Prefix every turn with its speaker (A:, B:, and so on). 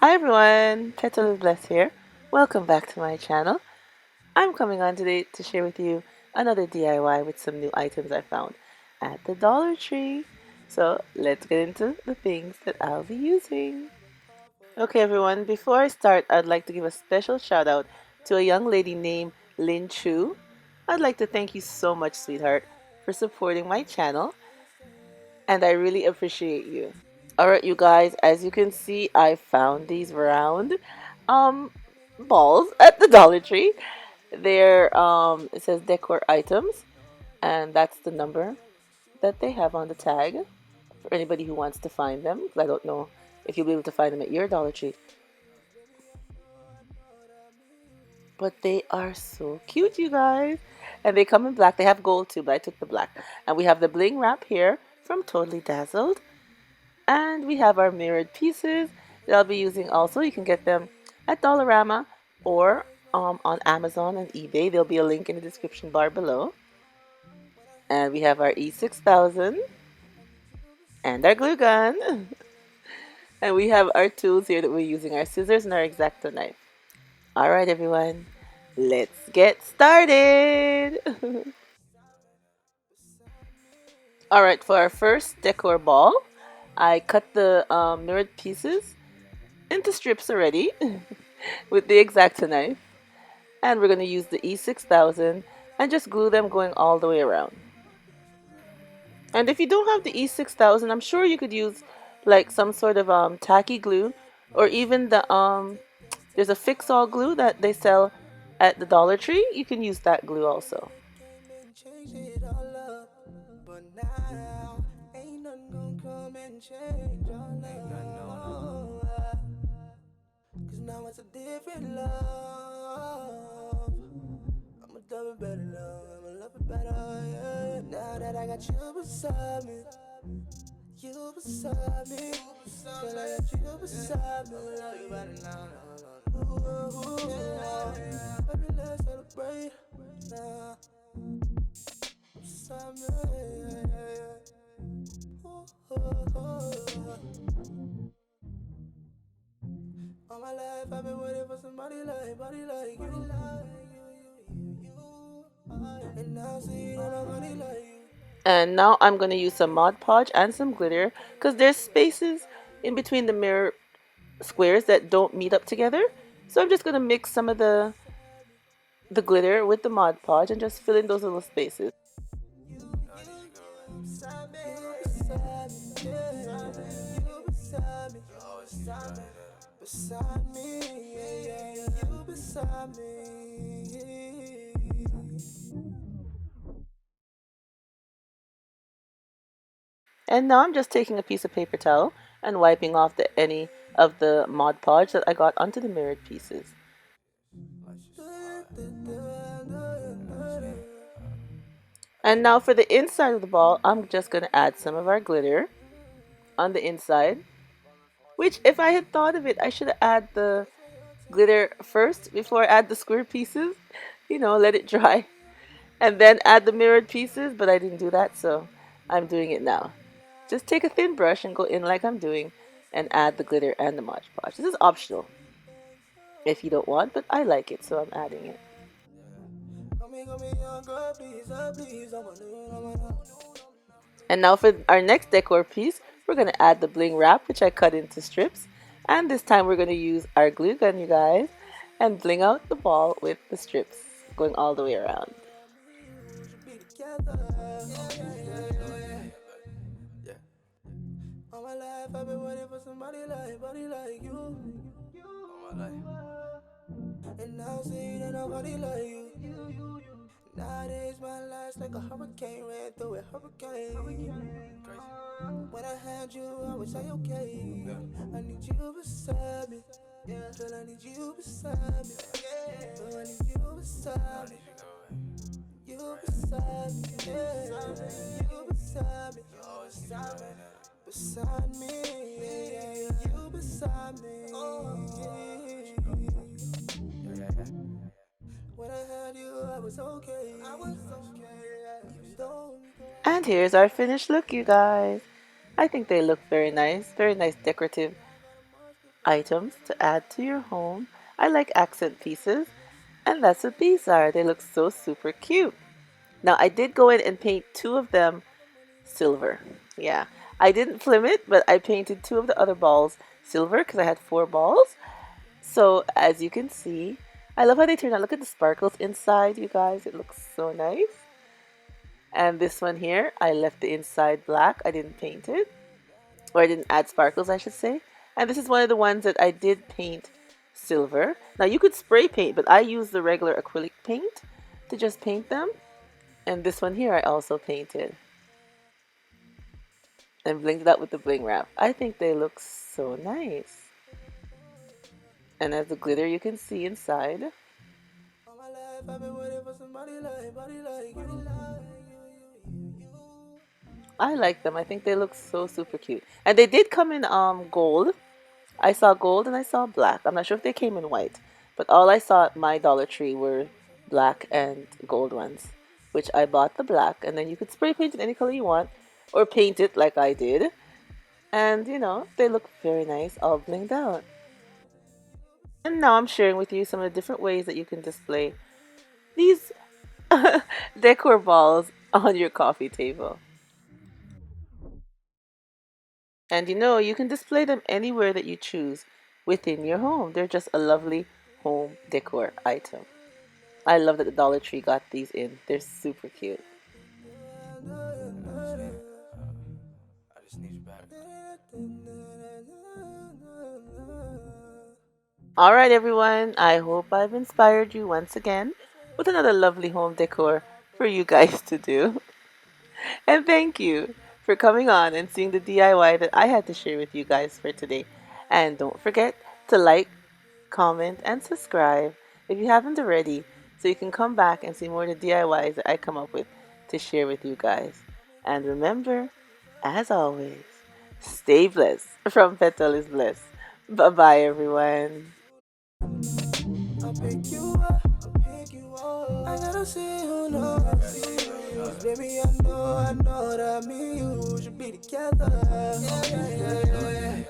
A: Hi everyone, Petalisbless here. Welcome back to my channel. I'm coming on today to share with you another DIY with some new items I found at the Dollar Tree. So let's get into the things that I'll be using. Okay everyone, before I start, I'd like to give a special shout out to a young lady named Lin Chu. I'd like to thank you so much, sweetheart, for supporting my channel, and I really appreciate you. Alright you guys, as you can see, I found these round um balls at the Dollar Tree. They're it says decor items, and that's the number that they have on the tag for anybody who wants to find them. I don't know if you'll be able to find them at your Dollar Tree, but they are so cute, you guys. And they come in black. They have gold too, but I took the black. And we have the bling wrap here from Totally Dazzled. And we have our mirrored pieces that I'll be using also. You can get them at Dollarama or on Amazon and eBay. There'll be a link in the description bar below. And we have our E6000 and our glue gun. And we have our tools here that we're using, our scissors and our X-Acto knife. Alright everyone, let's get started! Alright, for our first decor ball, I cut the mirrored pieces into strips already with the X-Acto knife. And we're going to use the E6000 and just glue them going all the way around. And if you don't have the E6000, I'm sure you could use like some sort of tacky glue, or even there's a fix-all glue that they sell at the Dollar Tree. You can use that glue also. Now it's a different love. I'm a double better love. I'm a love it better, yeah. Now that I got you beside me, you beside me, girl, I got you beside me. I love you better now. Ooh, yeah. Baby, let's celebrate now. Beside me, yeah. All my life I've been waiting for somebody like you. And now see that nobody like you. And now I'm going to use some Mod Podge and some glitter, because there's spaces in between the mirror squares that don't meet up together. So I'm just going to mix some of the glitter with the Mod Podge and just fill in those little spaces. And now I'm just taking a piece of paper towel and wiping off any of the Mod Podge that I got onto the mirrored pieces. And now for the inside of the ball, I'm just going to add some of our glitter on the inside. Which, if I had thought of it, I should have added the glitter first before I add the square pieces. You know, let it dry. And then add the mirrored pieces, but I didn't do that, so I'm doing it now. Just take a thin brush and go in like I'm doing and add the glitter and the Mod Podge. This is optional if you don't want, but I like it, so I'm adding it. And now for our next decor piece, we're going to add the bling wrap, which I cut into strips. And this time we're going to use our glue gun, you guys, and bling out the ball with the strips going all the way around. All my life I've been waiting for somebody like you. All my life. And now see that nobody like you. Nowadays my life's like a hurricane, ran through a hurricane. When I had you, I was like, okay. I need you beside me. Yeah, girl, I need you beside me. Yeah, girl, I need you beside me. You beside me, yeah. You beside me. Beside me, yeah. You beside me. When I had you, I was okay. And here's our finished look, you guys. I think they look very nice decorative items to add to your home. I like accent pieces, and that's what these are. They look so super cute. Now, I did go in and paint two of them silver. Yeah, I didn't flim it, but I painted two of the other balls silver because I had four balls. So, as you can see, I love how they turn out. Look at the sparkles inside, you guys. It looks so nice. And this one here, I left the inside black. I didn't paint it. Or I didn't add sparkles, I should say. And this is one of the ones that I did paint silver. Now you could spray paint, but I use the regular acrylic paint to just paint them. And this one here I also painted and blinged it out with the bling wrap. I think they look so nice. And as the glitter you can see inside. I like them. I think they look so super cute. And they did come in gold. I saw gold and I saw black. I'm not sure if they came in white, but all I saw at my Dollar Tree were black and gold ones, which I bought the black, and then you could spray paint it any color you want or paint it like I did. And you know, they look very nice, all blinged out. And now I'm sharing with you some of the different ways that you can display these decor balls on your coffee table. And you know, you can display them anywhere that you choose within your home. They're just a lovely home decor item. I love that the Dollar Tree got these in. They're super cute. Alright everyone, I hope I've inspired you once again with another lovely home decor for you guys to do. And thank you for coming on and seeing the DIY that I had to share with you guys for today. And don't forget to like, comment, and subscribe if you haven't already, so you can come back and see more of the DIYs that I come up with to share with you guys. And remember, as always, stay blessed from Petalisbless. Bye bye, everyone. I'll pick you up, I'll pick you up. I gotta see who knows. Baby, I know that me and you should be together. Yeah, yeah, yeah, yeah.